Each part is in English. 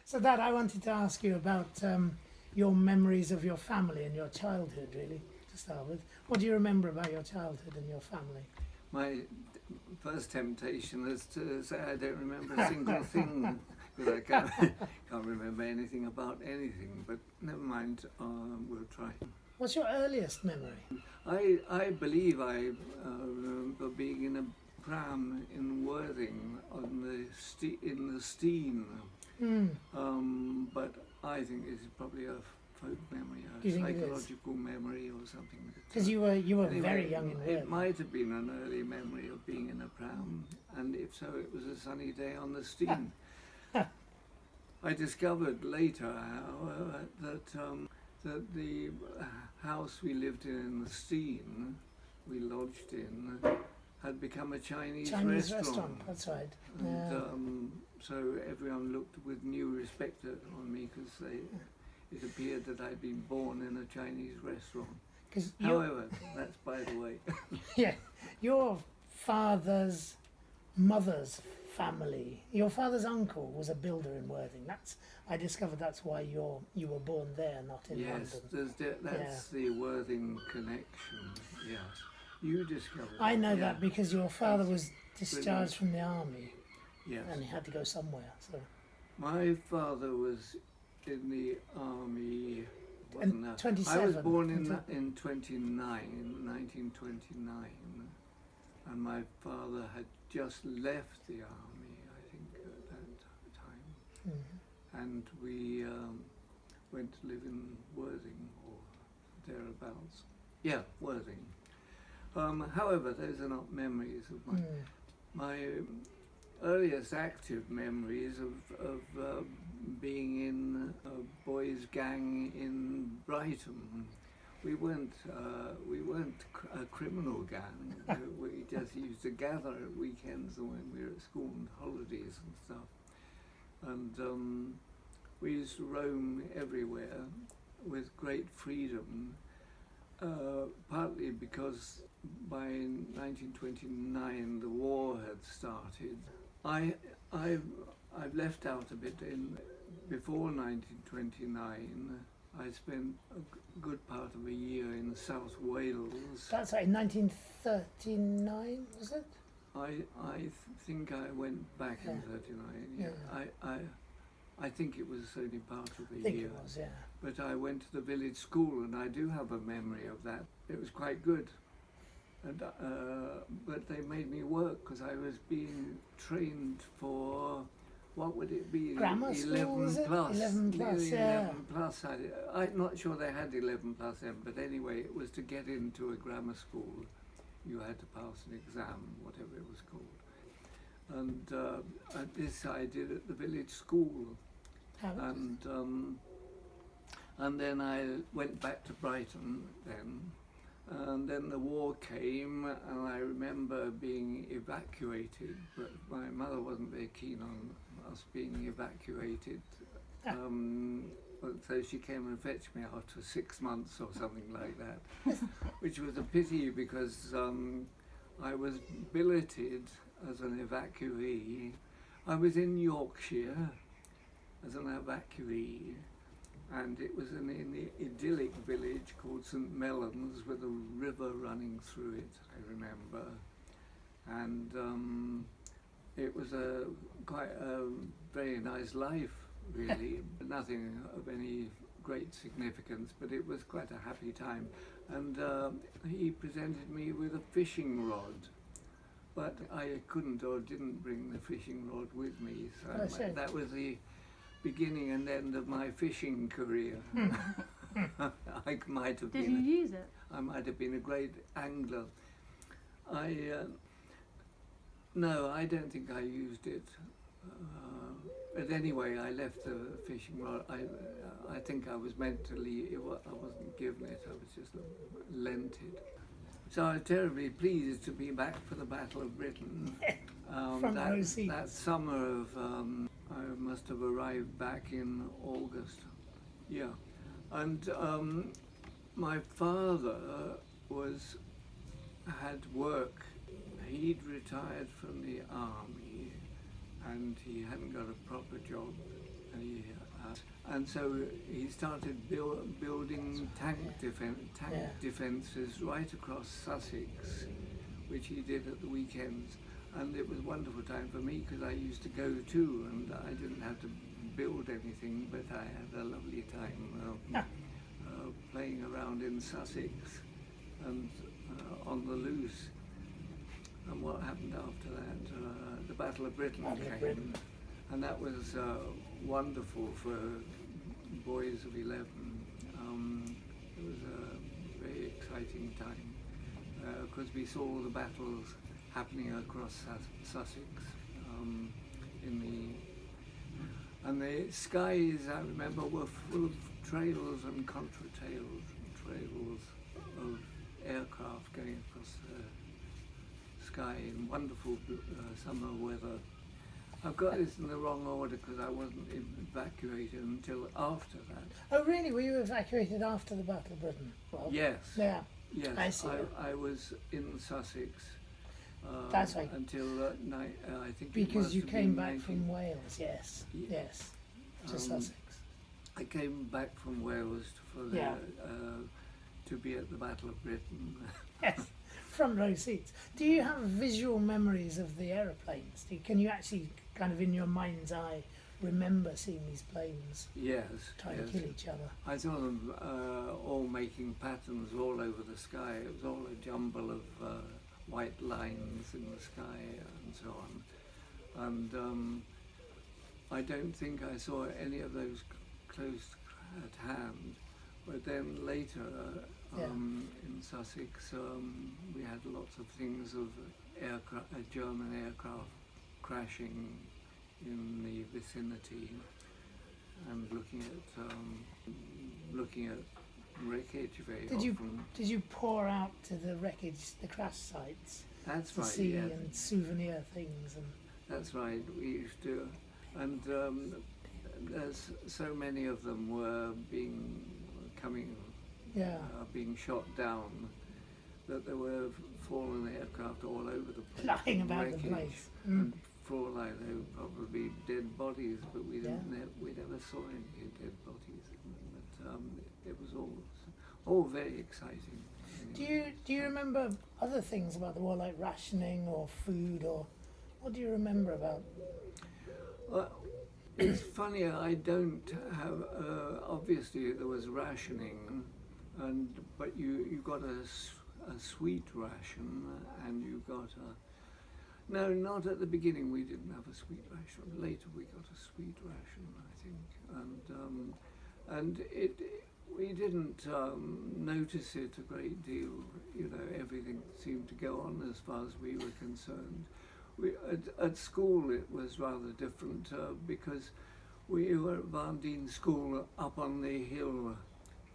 So, Dad, I wanted to ask you about your memories of your family and your childhood, really, to start with. What do you remember about your childhood and your family? My first temptation is to say I don't remember a single thing, because I can't remember anything about anything, but never mind, we'll try. What's your earliest memory? I believe I remember being in a pram in Worthing on in the Stein, but I think it's probably a folk memory, Do a you think it is? psychological memory or something. Because you were Anyway, very young in it Worthing. might have been an early memory of being in a pram, and if so, it was a sunny day on the Stein. I discovered later, however, that the house we lived in the Stein, we lodged in, had become a Chinese restaurant. That's right. And so everyone looked with new respect on me because it appeared that I'd been born in a Chinese restaurant. However, that's by the way. Yeah, your father's mother's family, your father's uncle was a builder in Worthing. I discovered that's why you were born there, not in Yes, London. that's the Worthing connection. Yes, you discovered. I know yeah. that because your father was discharged Brilliant. from the army, Yes, and he had to go somewhere. So my father was in the army. And Wasn't 27. I was born in 1929, and my father had just left the army, I think, at that time. And we went to live in Worthing or thereabouts. Yeah, Worthing. However, those are not memories of my earliest active memories of being in a boys' gang in Brighton. We weren't a criminal gang. We just used to gather at weekends when we were at school and holidays and stuff. And we used to roam everywhere with great freedom, partly because by 1929 the war had started. I've left out a bit before 1929. I spent a good part of a year in South Wales. that's right, in 1939, was it? I think I went back in 39. Yeah. I think it was only part of a I think year. it was, yeah. But I went to the village school, and I do have a memory of that. It was quite good. And, but they made me work because I was being trained for, what would it be? Grammar school, 11 is it? plus. 11 plus, Nearly yeah. 11 plus. I'm not sure they had 11 plus then, but anyway, it was to get into a grammar school. You had to pass an exam, whatever it was called. And this I did at the village school. And then I went back to Brighton then. And then the war came, and I remember being evacuated, but my mother wasn't very keen on us being evacuated. So she came and fetched me after 6 months or something like that, which was a pity because I was billeted as an evacuee. I was in Yorkshire as an evacuee, and it was in the idyllic village called St Mellons with a river running through it, I remember. And it was quite a very nice life, really. Nothing of any great significance, but it was quite a happy time. And he presented me with a fishing rod, but I couldn't or didn't bring the fishing rod with me, so that was the beginning and end of my fishing career. I might have Did been. you use it? I might have been a great angler. No, I don't think I used it. But anyway, I left the fishing rod. I think I was meant to leave. I wasn't given it. I was just lent it. So I was terribly pleased to be back for the Battle of Britain. That summer of, I must have arrived back in August. Yeah. And my father had work. He'd retired from the army and he hadn't got a proper job. And so he started building tank Yeah. defences right across Sussex, which he did at the weekends. And it was a wonderful time for me because I used to go too, and I didn't have to build anything, but I had a lovely time playing around in Sussex and on the Lewes. And what happened after that? The Battle of Britain came, and that was wonderful for boys of 11. It was a very exciting time because we saw all the battles happening across Sussex and the skies, I remember, were full of trails and trails of aircraft going across the sky in wonderful summer weather. I've got this in the wrong order because I wasn't evacuated until after that. Oh, really? Were you evacuated after the Battle of Britain? Well, Yes. Yeah. Yes. I see. I was in Sussex That's right. until night. I think Because you came back from Wales. Yes. Yeah. Yes. To Sussex. I came back from Wales to be at the Battle of Britain. Yes. Front row seats. Do you have visual memories of the aeroplanes? Can you actually, kind of in your mind's eye, remember seeing these planes Yes. trying to kill each other? I saw them all making patterns all over the sky. It was all a jumble of white lines in the sky and so on. And I don't think I saw any of those close at hand. But then later in Sussex, we had lots of things of German aircraft crashing in the vicinity, and looking at wreckage very often. Did you pour out to the wreckage, the crash sites? That's to right. see Yes. and souvenir things and. That's right. We used to, and there's so many of them were being shot down that there were fallen aircraft all over the place. Flying about the wreckage. place. And for all I know, probably dead bodies, but we never saw any dead bodies. But it was all very exciting. Anyway. Do you remember other things about the war, like rationing or food, or what do you remember about? It's funny, I don't have. Obviously, there was rationing, but you got a sweet ration, and you got a. No, not at the beginning. We didn't have a sweet ration. Later, we got a sweet ration, I think, and we didn't notice it a great deal. You know, everything seemed to go on as far as we were concerned. At school it was rather different because we were at Van Dien School up on the hill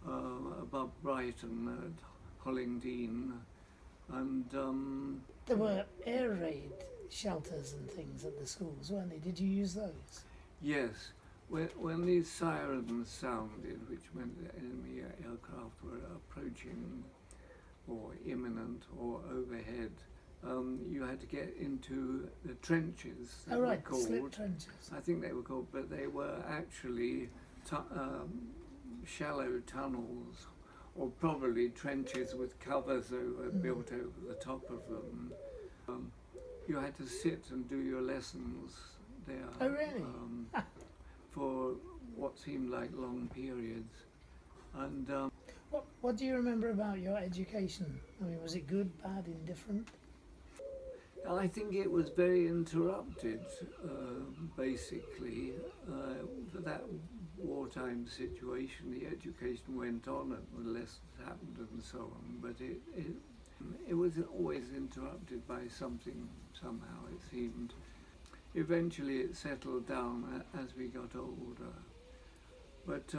above Brighton at Hollingdean, and There were air raid shelters and things at the schools, weren't there? Did you use those? yes, when these sirens sounded, which meant that enemy aircraft were approaching or imminent or overhead, you had to get into the trenches. Oh right, called. slip trenches. I think they were called, but they were actually shallow tunnels, or probably trenches with covers built over the top of them. You had to sit and do your lessons there. Oh really? For what seemed like long periods. And What do you remember about your education? I mean, was it good, bad, indifferent? I think it was very interrupted, basically. For that wartime situation, the education went on and the lessons happened and so on, but it was always interrupted by something, somehow it seemed. Eventually it settled down as we got older. But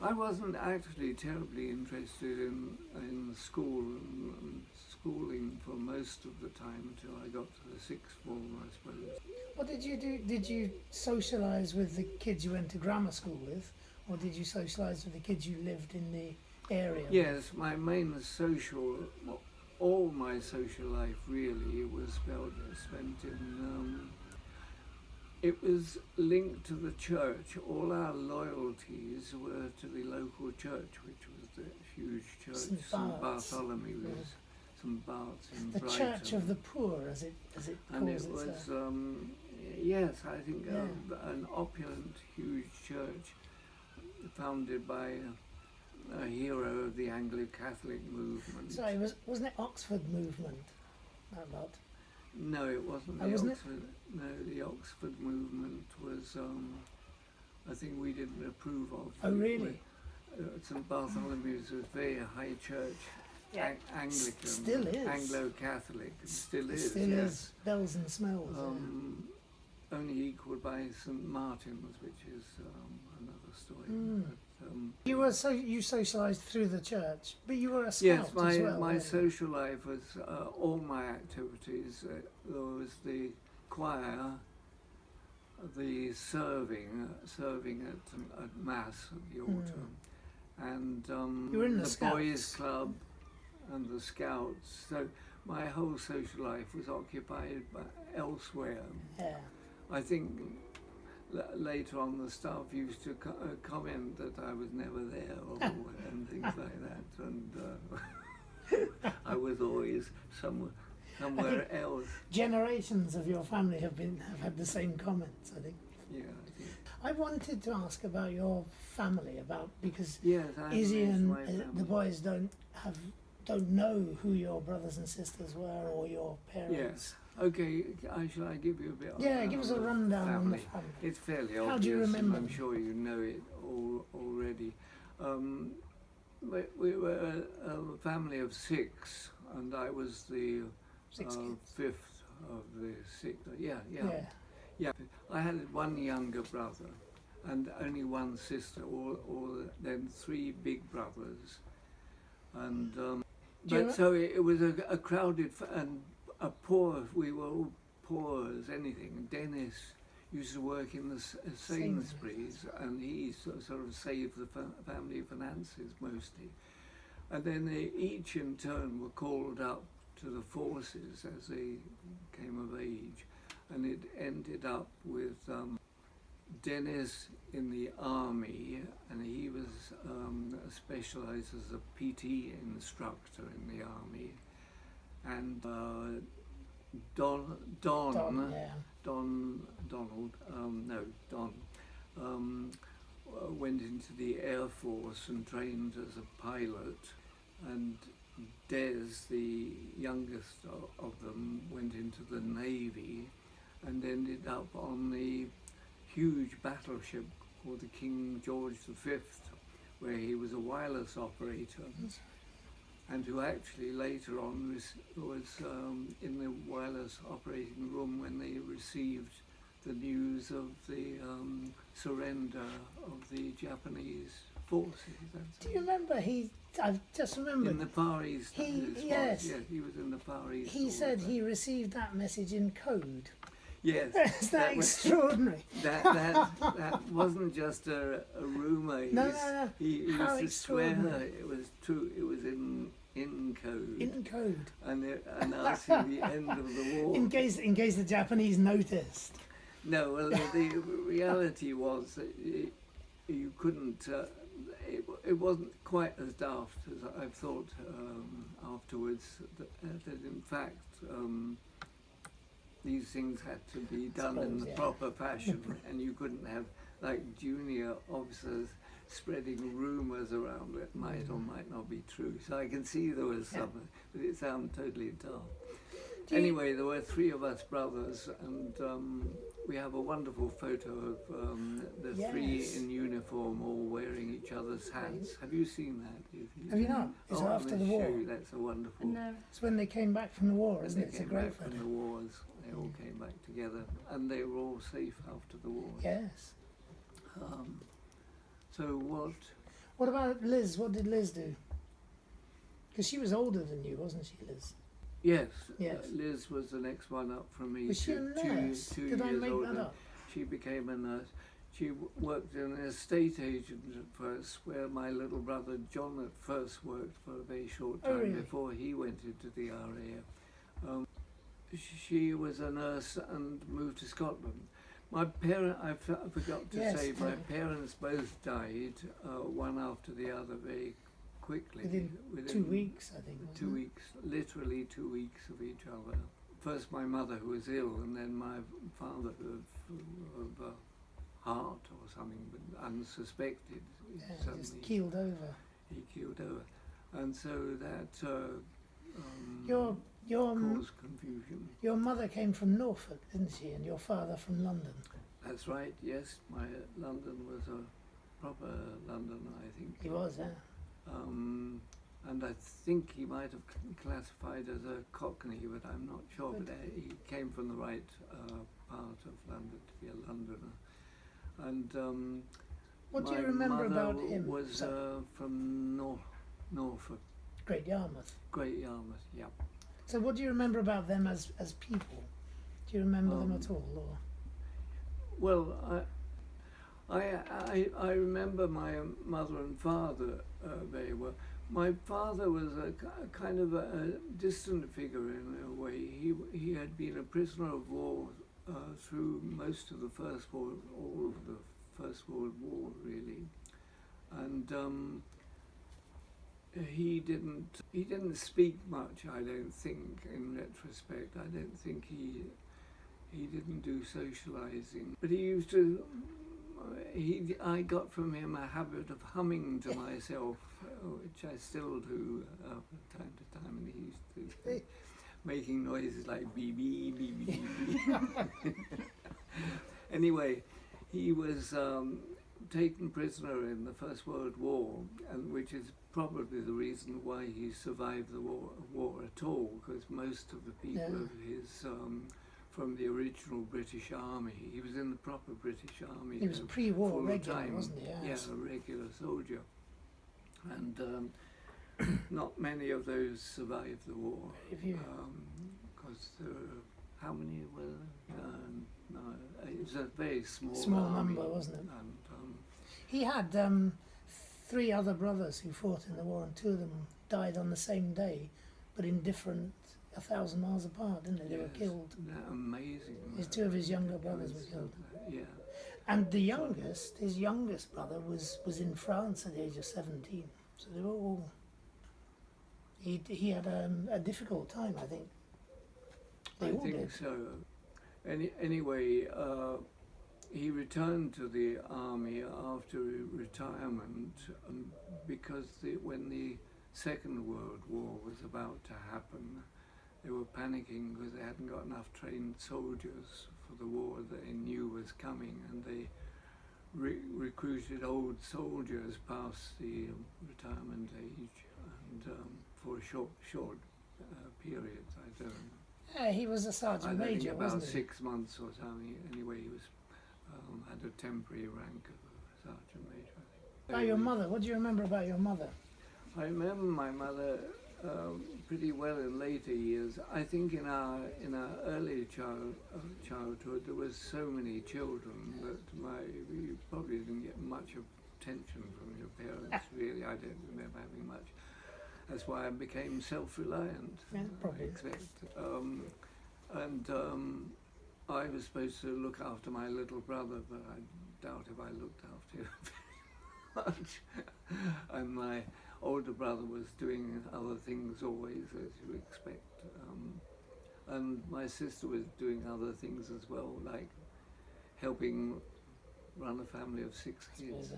I wasn't actually terribly interested in school and schooling for most of the time until I got to the sixth form, I suppose. What did you do? Did you socialise with the kids you went to grammar school with, or did you socialise with the kids you lived in the area? Yes, my main all my social life really was spent It was linked to the church. All our loyalties were to the local church, which was the huge church, St. St. Bart's. Bartholomew's, Yes. St. Bart's in The Brighton. Church of the Poor, as it And calls it was, itself. yes, I think Yeah. an opulent, huge church founded by a hero of the Anglo-Catholic movement. Sorry, wasn't it Oxford movement? That lot. No, it wasn't Oh, the wasn't it? Oxford. No, the Oxford movement was, I think we didn't approve of. Oh, really? St. Bartholomew's was very high church, Yeah. Anglican, Still is. Anglo-Catholic, still is. Still yes. is. Bells and smells. Only equaled by St. Martin's, which is another story. Mm. But, You socialised through the church, but you were a scout yes, my as well. my weren't you? social life was all my activities. There was the choir, the serving at mass at the altar, and You were in the the Scouts. boys' club and the scouts. So my whole social life was occupied by elsewhere. Yeah. I think later on the staff used to comment that I was never there and things like that, and I was always somewhere else. Generations of your family have had the same comments, I think. Yeah, I think. I wanted to ask about your family, because Yes, I Izzie and my the family. boys don't know who your brothers and sisters were or your parents. Yes. Okay, shall I give you a bit of Yeah, give us a rundown on the family. It's fairly How obvious, do you remember and I'm them? sure you know it already. We were a family of 6, and I was the 6 kids. 5th of the 6. Yeah. Yeah. I had one younger brother and only one sister, or then 3 big brothers. And Do you but so it was a crowded and a poor. We were all poor as anything. Dennis used to work in the Sainsbury's, and he sort of saved the family finances mostly. And then they each in turn were called up to the forces as they came of age, and it ended up with Dennis in the army, and he was specialised as a PT instructor in the army, and Don went into the Air Force and trained as a pilot, and Des, the youngest of them, went into the Navy and ended up on the huge battleship called the King George V, where he was a wireless operator, and who actually later on was in the wireless operating room when they received the news of the surrender of the Japanese forces. Do you remember I just remembered. In the Far East. Yes. Yeah, he was in the Far East. He said he received that message in code. Yes. Is that extraordinary? That wasn't just a rumour. No. He How used to swear extraordinary. it was true. It was in code. In code. And asking the end of the war. In case the Japanese noticed. No, well, the reality was that you couldn't. It wasn't quite as daft as I've thought afterwards. That in fact these things had to be done in the proper fashion, and you couldn't have like junior officers spreading rumours around that might or might not be true. So I can see there was something, but it sounded totally daft. Anyway, there were 3 of us brothers, and we have a wonderful photo of the 3 in uniform, all wearing each other's hats. Have you seen that? Have you not? It's after the war. That's a wonderful. No. It's when they came back from the war, isn't it? It's a Came great back from photo. the wars. They all came back together, and they were all safe after the war. Yes. So what? What about Liz? What did Liz do? Because she was older than you, wasn't she, Liz? Yes. Yes. Liz was the next one up from me. Was she a nurse? Two Did I years make older. that up? She became a nurse. She worked in an estate agent at first, where my little brother John at first worked for a very short time really? before he went into the RAF. She was a nurse and moved to Scotland. My parents, I forgot to Yes, say, my tell me. parents both died one after the other very quickly. Within 2 weeks, I think. Wasn't 2 it? weeks, literally 2 weeks of each other. First my mother, who was ill, and then my father of heart or something, but unsuspected. Yeah, Suddenly just keeled over. he keeled over. And so that Your caused confusion. your mother came from Norfolk, didn't she, and your father from London? That's right, yes. My London was a proper Londoner, I think. He was, yeah. And I think he might have classified as a Cockney, but I'm not sure. But he came from the right part of London to be a Londoner. And What do you my remember mother about him? was from Norfolk, Great Yarmouth. Great Yarmouth, yeah. So what do you remember about them as people? Do you remember them at all? Or? Well, I remember my mother and father very well. My father was a kind of a distant figure in a way. He had been a prisoner of war through most of the First World, all of the First World War, really, and he didn't speak much. I don't think, in retrospect, I don't think he didn't do socializing, but he used to. I got from him a habit of humming to myself, which I still do from time to time, and he used to making noises like beep beep beep beep beep. Anyway, he was taken prisoner in the First World War, and which is probably the reason why he survived the war at all, because most of the people of his from the original British Army. He was in the proper British Army. He was pre-war full regular, time. wasn't he? Yeah, a regular soldier. And not many of those survived the war. Because how many were there? No, it was a very small army, number, wasn't it? And, He had 3 other brothers who fought in the war, and 2 of them died on the same day, but in different 1,000 miles apart, didn't they? They were killed. Amazing. His 2 of his younger brothers were killed. Yeah. And the youngest, his youngest brother, was in France at the age of 17. So they were all. He had a difficult time, I think. They all I think did. so. Anyway, he returned to the army after retirement because when the Second World War was about to happen, they were panicking because they hadn't got enough trained soldiers for the war that they knew was coming, and they recruited old soldiers past the retirement age, and for a short period. I don't know. Yeah, he was a sergeant I think major, about wasn't he? 6 months or something. Anyway, he was had a temporary rank of a sergeant major. I think. About your mother, what do you remember about your mother? I remember my mother pretty well in later years. I think in our early childhood there was so many children that we probably didn't get much attention from your parents. Really, I don't remember having much. That's why I became self-reliant. Yeah, probably. I expect. And I was supposed to look after my little brother, but I doubt if I looked after him very much. And my older brother was doing other things always, as you expect. And my sister was doing other things as well, like helping run a family of 6 kids.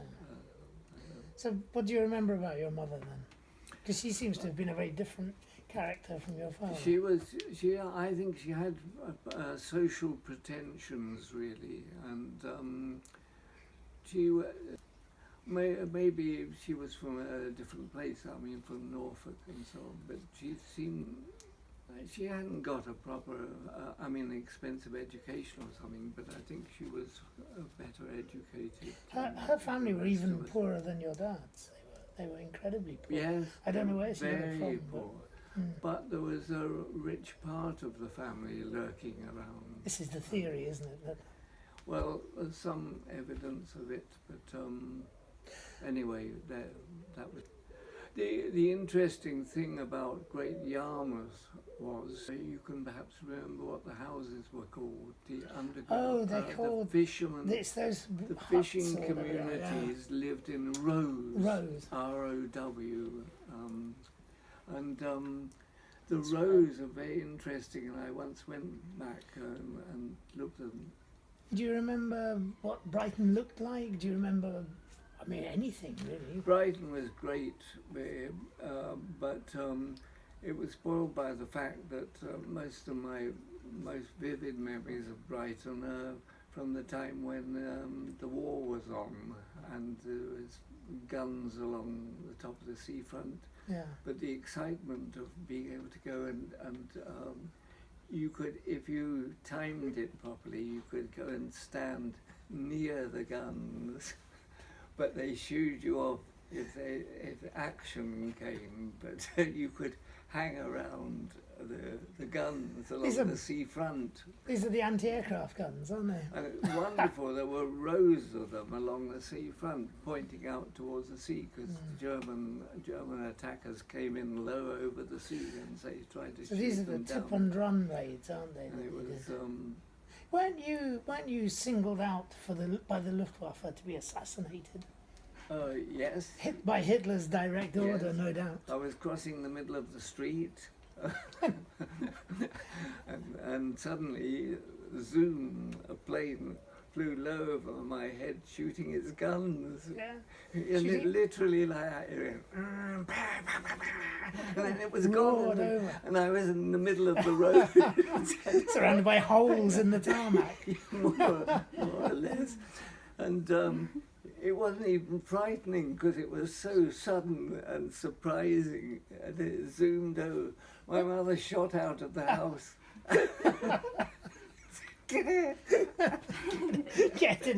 So what do you remember about your mother then? Because she seems to have been a very different character from your father. I think she had social pretensions, really, and maybe she was from a different place, I mean from Norfolk and so on, but she hadn't got a proper, expensive education or something, but I think she was better educated. Her family were even poorer than your dad's. They were incredibly poor. Yes, I don't know where she got it very from. poor. But there was a rich part of the family lurking around. This is the theory, isn't it? That well, there's some evidence of it, but anyway, that was. The interesting thing about Great Yarmouth was, you can perhaps remember what the houses were called, the underground. Oh, they're called... The fishermen. It's those The huts fishing or whatever, communities lived in rows. Rows. R-O-W. And the rows are very interesting, and I once went back and looked at them. Do you remember what Brighton looked like? Do you remember, I mean, anything really? Brighton was great, but it was spoiled by the fact that most of my most vivid memories of Brighton are from the time when the war was on and there was guns along the top of the seafront. Yeah. But the excitement of being able to go and you could, if you timed it properly, you could go and stand near the guns, but they shooed you off if action came. But you could hang around the guns along the seafront. These are the anti-aircraft guns, aren't they? And it was wonderful. There were rows of them along the seafront, pointing out towards the sea, because the German attackers came in low over the sea, and they tried to shoot them down. So these are the tip and run raids, aren't they? And it was. Weren't you singled out by the Luftwaffe to be assassinated? Yes. Hit by Hitler's direct order, Yes. no doubt. I was crossing the middle of the street, and suddenly, zoom, a plane flew low over my head, shooting its guns. Yeah. And it literally like, and then it was gone, and I was in the middle of the road, surrounded by holes in the tarmac. more or less, and. It wasn't even frightening because it was so sudden and surprising, and it zoomed over. My mother shot out of the house. Get in,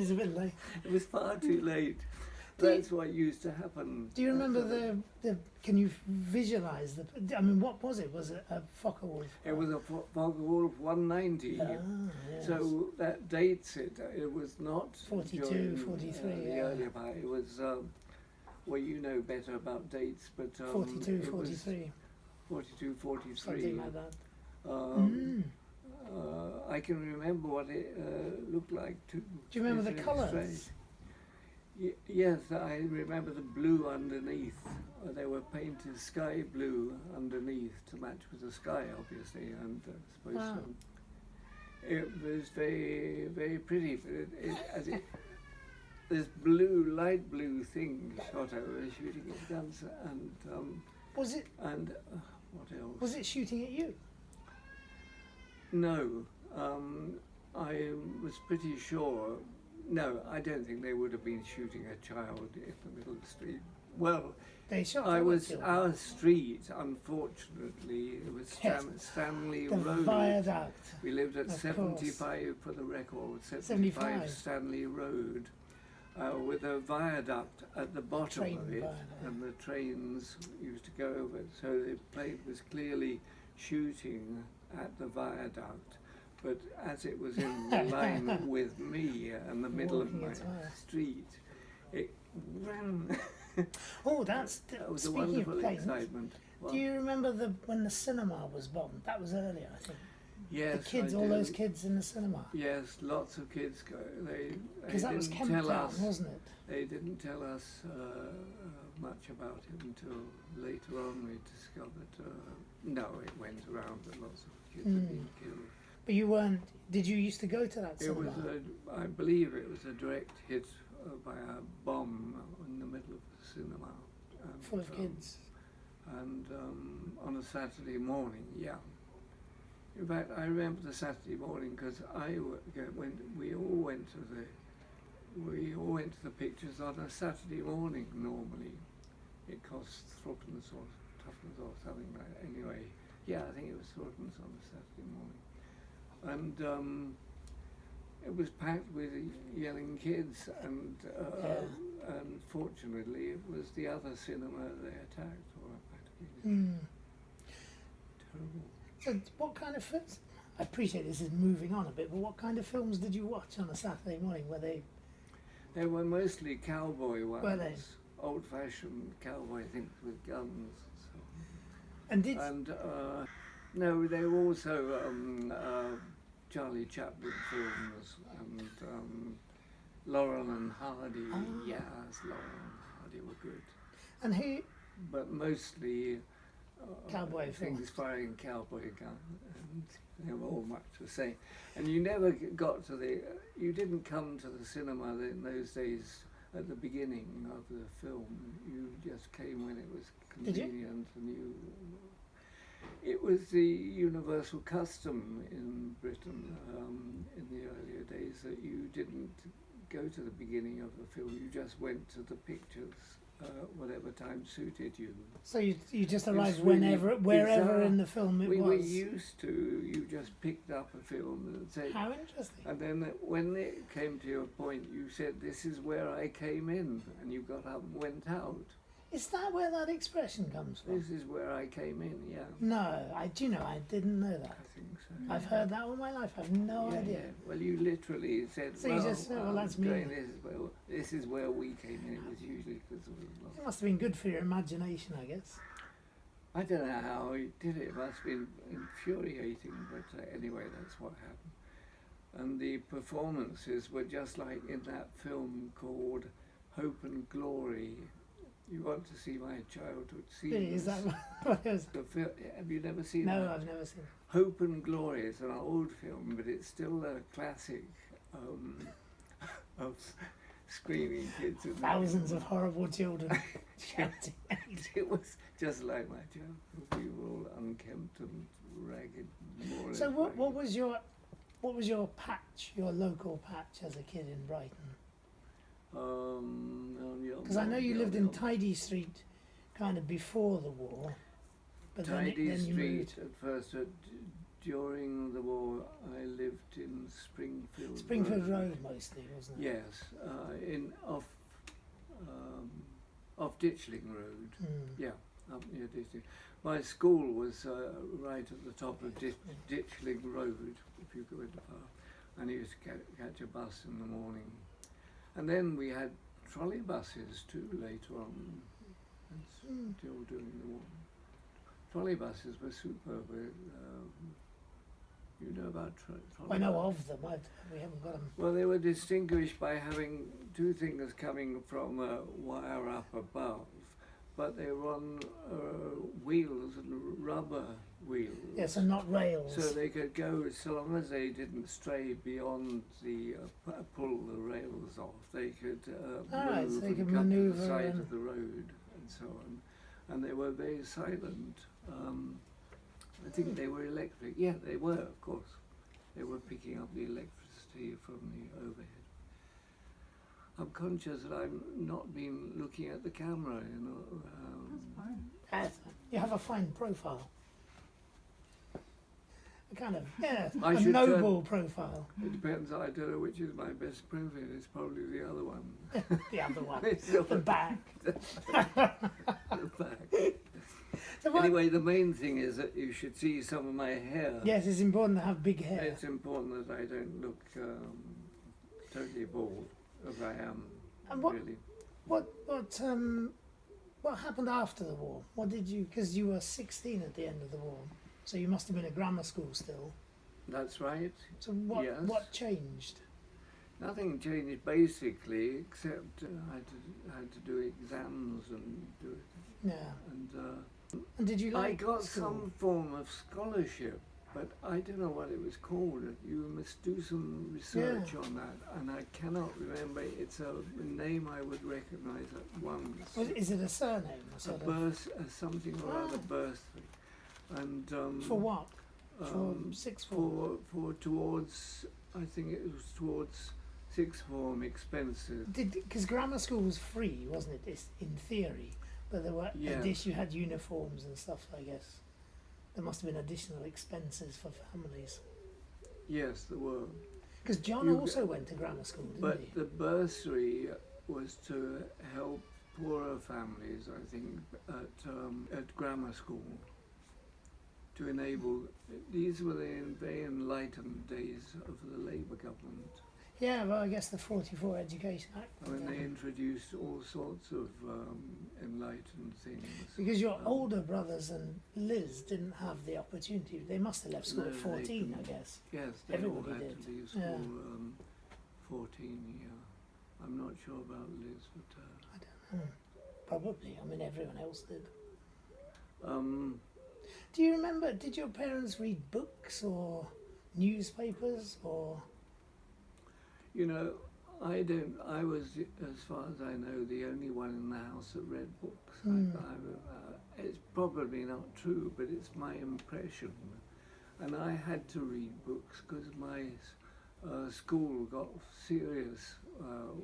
it's a bit late. It was far too late. That's what used to happen. Do you remember can you visualise I mean, what was it? Was it a Focke-Wulf? It was a Focke-Wulf 190. Yes. So that dates it. It was not 42, 43. The earlier part. It was, well, you know better about dates, but 42, 43. 42, 43. Something like that. I can remember what it looked like too. Do you remember the colours? Yes, I remember the blue underneath. They were painted sky blue underneath to match with the sky, obviously, and I suppose it was very, very pretty. But this blue, light blue thing shot over, shooting its guns, and was it? And what else? Was it shooting at you? No, I was pretty sure. No, I don't think they would have been shooting a child in the middle of the street. Well, they shot our street, unfortunately, it was Stanley the Road. Viaduct. We lived at 75, for the record, 75 Stanley Road, with a viaduct at the bottom of it, and the trains used to go over it. So the plane was clearly shooting at the viaduct. But as it was in line with me in the middle of my street, it ran. Oh, that was a speaking wonderful of planes, excitement. Do you remember when the cinema was bombed? That was earlier, I think. Yes, the kids, all those kids in the cinema. Yes, lots of kids go. Because that was Kemp Town, wasn't it? They didn't tell us much about it until later on. We discovered. No, it went around that lots of kids had been killed. But you weren't. Did you used to go to that cinema? It was I believe it was a direct hit by a bomb in the middle of the cinema. And, full of kids. And on a Saturday morning, yeah. In fact, I remember the Saturday morning because we all went to the pictures on a Saturday morning. Normally, it costs threepence or something like that. Anyway, yeah, I think it was threepence on a Saturday morning. And it was packed with yelling kids, and fortunately it was the other cinema they attacked, or practically. Terrible. So what kind of films? I appreciate this is moving on a bit, but what kind of films did you watch on a Saturday morning? They were mostly cowboy ones. Were they? old-fashioned cowboy things with guns. So. And did No, they were also Charlie Chaplin films and Laurel and Hardy. Ah. Yes, Laurel and Hardy were good. and who But mostly Cowboy things films. firing cowboy guns, and they were all much the same. And you never got to you didn't come to the cinema in those days at the beginning of the film. You just came when it was Did you? convenient, and it was the universal custom in Britain in the earlier days that you didn't go to the beginning of the film. You just went to the pictures. Whatever time suited you. So you just arrived It's really wherever bizarre. in the film it We was. were used to, you just picked up a film and said, How interesting. and then when it came to your point, you said, this is where I came in, and you got up and went out. Is that where that expression comes from? This is where I came in, yeah. No, I didn't know that. I think so. I've heard that all my life. I've no yeah, idea. yeah. Well, you literally said, So you well, just said, well, I'm that's me. going, this is where we came in. It was usually because there was lots. It must have been good for your imagination, I guess. I don't know how he did it. It must have been infuriating, but anyway, that's what happened. And the performances were just like in that film called Hope and Glory. You want to see my childhood scenes? Really, is that what it was? Have you never seen No, that? I've never seen it. Hope and Glory is an old film, but it's still a classic of screaming kids. And Thousands of horrible children shouting. It was just like my childhood. We were all unkempt and ragged. More or So less what ragged. was your patch, your local patch as a kid in Brighton? Because I know you lived in Tidy Street kind of before the war, but Tidy then you Street moved. at first. During the war, I lived in Springfield. Springfield Road mostly, wasn't it? Yes, off Ditchling Road. Mm. Yeah, up near Ditchling. My school was right at the top of Ditchling Road, if you go into far, and I used to catch a bus in the morning. And then we had trolley buses too later on, until during the war. Trolley buses were superb. You know about trolley I know buses? of them. We haven't got them. Well, they were distinguished by having two things coming from a wire up above, but they were on wheels and rubber wheels. Yes, and not rails. So they could go, so long as they didn't stray beyond the pull the rails off, they could Right, move so they and could cut to manoeuvre the side and- of the road and so on. And they were very silent. I think they were electric. Yeah, they were, of course. They were picking up the electricity from the overhead. I'm conscious that I've not been looking at the camera, you know. You have a fine profile. A kind of, I a should noble profile. It depends. I don't know which is my best profile. It's probably the other one. The other one. It's The back. the back. So what- Anyway, the main thing is that you should see some of my hair. Yes, it's important to have big hair. It's important that I don't look totally bald, as I am, And what- really. What happened after the war? What did you? Because you were 16 at the end of the war, so you must have been at grammar school still. That's right. So what? Yes. What changed? Nothing changed basically, except I had to do exams and do it. Yeah. And And did you I like got school? some form of scholarship, but I don't know what it was called. You must do some research on that, and I cannot remember. It's a name I would recognise at once. Is it a surname? A Sort of? birth, something or other Ah. birth. And For what? For sixth form? for towards, I think it was towards sixth form expenses. Because grammar school was free, wasn't it? It's in theory, but there were Yeah. you had uniforms and stuff. I guess there must have been additional expenses for families. Yes, there were. Because John You also went to grammar school, didn't But he? the bursary was to help poorer families, I think, at grammar school. To enable, these were the very enlightened days of the Labour government. Yeah, well, I guess the 44 Education Act. When they introduced all sorts of enlightened things. Because your older brothers and Liz didn't have the opportunity. They must have left school at No, 14, I guess. Yes, they Everybody all had did. to leave school Yeah. 14, yeah. I'm not sure about Liz, but... I don't know. Probably. I mean, everyone else did. Do you remember, did your parents read books or newspapers or... You know, I was, as far as I know, the only one in the house that read books. It's probably not true, but it's my impression. And I had to read books because my school got serious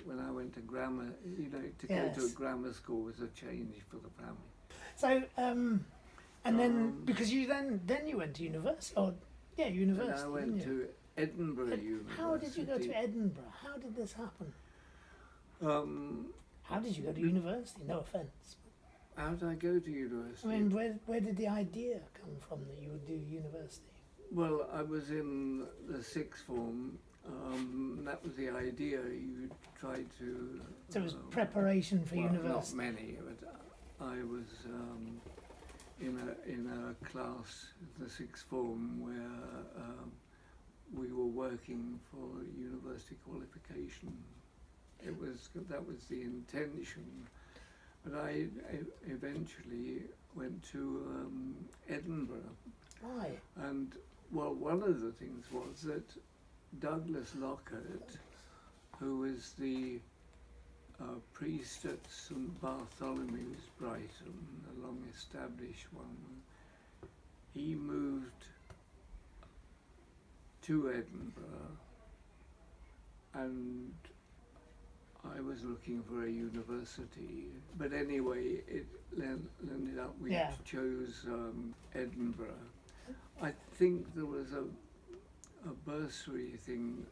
when I went to grammar. You know, to go to a grammar school was a change for the family. So, and then, because you then you went to university, university. And I went to Edinburgh University. How did you go to Edinburgh? How did this happen? How did you go to university? No offence. How did I go to university? I mean, where did the idea come from that you would do university? Well, I was in the sixth form. That was the idea. You tried to... So it was preparation for university? Not many, but I was in a class, the sixth form, where we were working for university qualification. That was the intention. But I eventually went to Edinburgh. Why? And, well, one of the things was that Douglas Lockhart, who was the priest at St Bartholomew's, Brighton, a long-established one, he moved to Edinburgh, and I was looking for a university. But anyway, it ended up we chose Edinburgh. I think there was a bursary thing.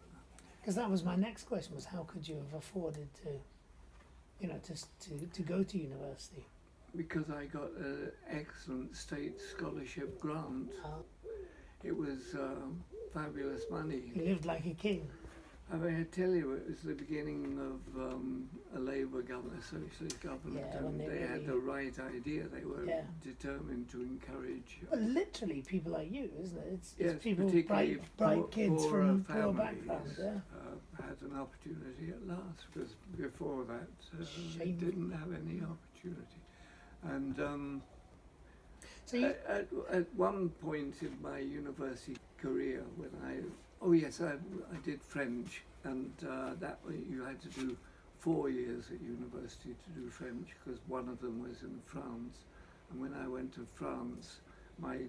Because that was my next question, was how could you have afforded to, you know, to go to university? Because I got an excellent state scholarship grant. It was fabulous money. You lived like a king. I mean, I tell you, it was the beginning of a Labour government, a socialist government, and they had the right idea. They were determined to encourage... Well, literally people like you, isn't it? It's people, particularly bright kids from poor families, backgrounds, had an opportunity at last, because before that they Shameful. didn't have any opportunity. And so you, at one point in my university career, when I did French, and that you had to do 4 years at university to do French, because one of them was in France. And when I went to France, my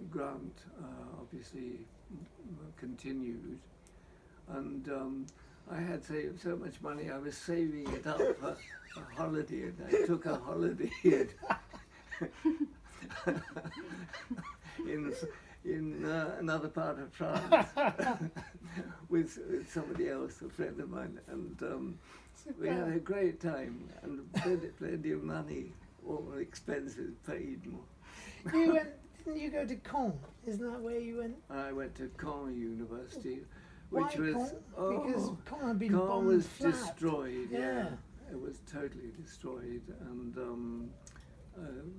grant obviously continued, and I had saved so much money. I was saving it up for a holiday, and I took a holiday in another part of France with somebody else, a friend of mine, and we had a great time, and plenty of money, all expenses paid more. didn't you go to Caen? Isn't that where you went? I went to Caen University, Why which was Caen? Because Caen had been Caen bombed was flat. destroyed. Yeah. It was totally destroyed, and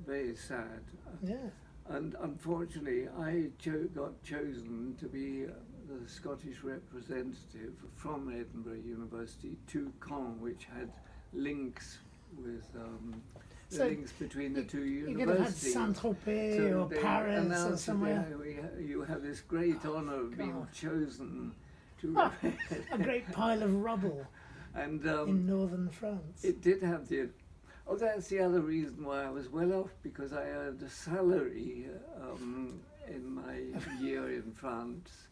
very sad. Yeah. And unfortunately, I got chosen to be the Scottish representative from Edinburgh University to Caen, which had links with links between the two universities. You could have had Saint-Tropez or Paris or somewhere. You have this great honour of being chosen to a great pile of rubble and in northern France. It did have the... Oh, that's the other reason why I was well off, because I earned a salary in my year in France.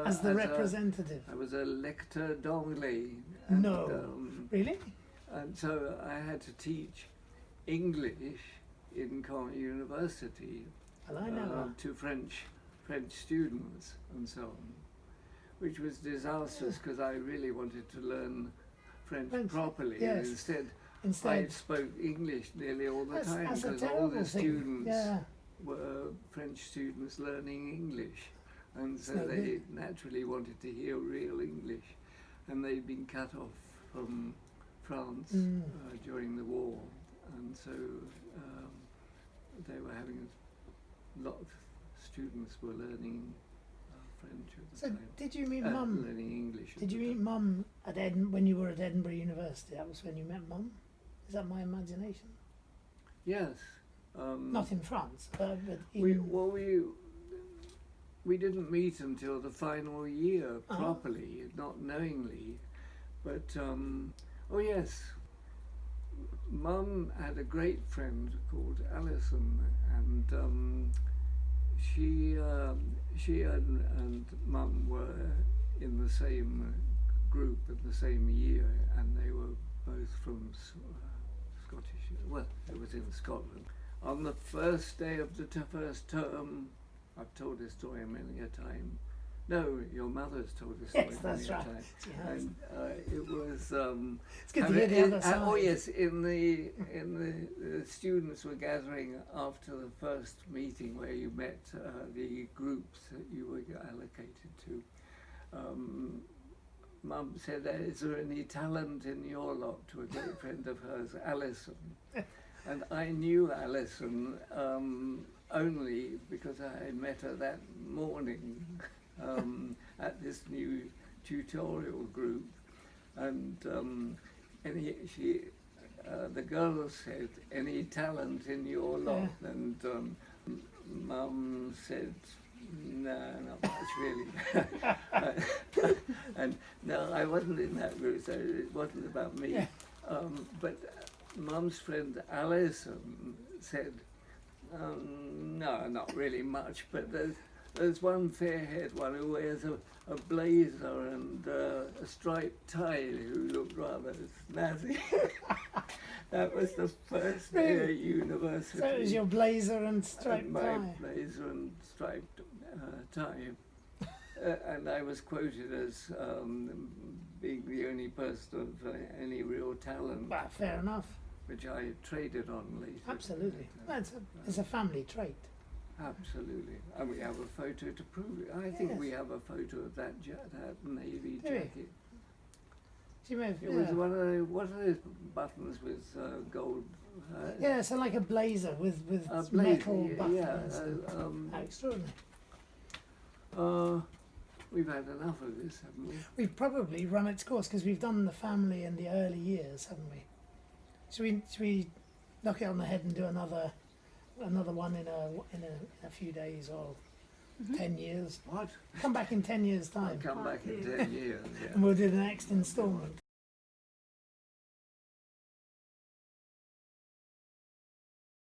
As the representative? I was a lecteur d'anglais. No, really? And so I had to teach English in Caen University to French students and so on, which was disastrous because I really wanted to learn French properly. Yes. And instead I spoke English nearly all the time because all the students were French students learning English, and so they naturally wanted to hear real English. and they'd been cut off from France during the war, and so they were having a lot of students were learning French at the So time. did you meet Mum? Learning English. Did you meet Mum at when you were at Edinburgh University? That was when you met Mum? Is that my imagination? Yes. Not in France, but in... We didn't meet until the final year Uh-huh. properly, not knowingly. But, oh yes, Mum had a great friend called Alison, and she and Mum were in the same group in the same year, and they were both from Scottish, well, it was in Scotland. On the first day of the first term, I've told this story many a time. No, your mother's told this story Yes, that's many a right. time. Yes. And it was. It's good to hear the other side. Oh yes, in the students were gathering after the first meeting where you met the groups that you were allocated to. Mum said, "Is there any talent in your lot?" to a great friend of hers, Alison. And I knew Alison only because I had met her that morning at this new tutorial group, and the girls said, "Any talent in your lot?" Yeah. And Mum said, "No, not much really." And no, I wasn't in that group, so it wasn't about me. Yeah. But Mum's friend Alison said, "No, not really much, but there's one fair-haired one who wears a blazer and a striped tie who looked rather snazzy." That was the first day at university. So it was your blazer and striped My tie. blazer and striped tie. And I was quoted as being the only person of any real talent, Well, fair enough. which I traded on later. Absolutely. It's a family trait. Absolutely. And we have a photo to prove it. I think Yes. we have a photo of that navy Do we? jacket. Do you remember? It was one of those buttons with gold. Yeah, so like a blazer with a blazer, metal buttons. Yeah. How extraordinary. We've had enough of this, haven't we? We've probably run its course because we've done the family in the early years, haven't we? Should we knock it on the head and do another one in a few days or 10 years? What? Come back in 10 years' I'll time come back in 10 years. Yeah. and we'll do the next instalment.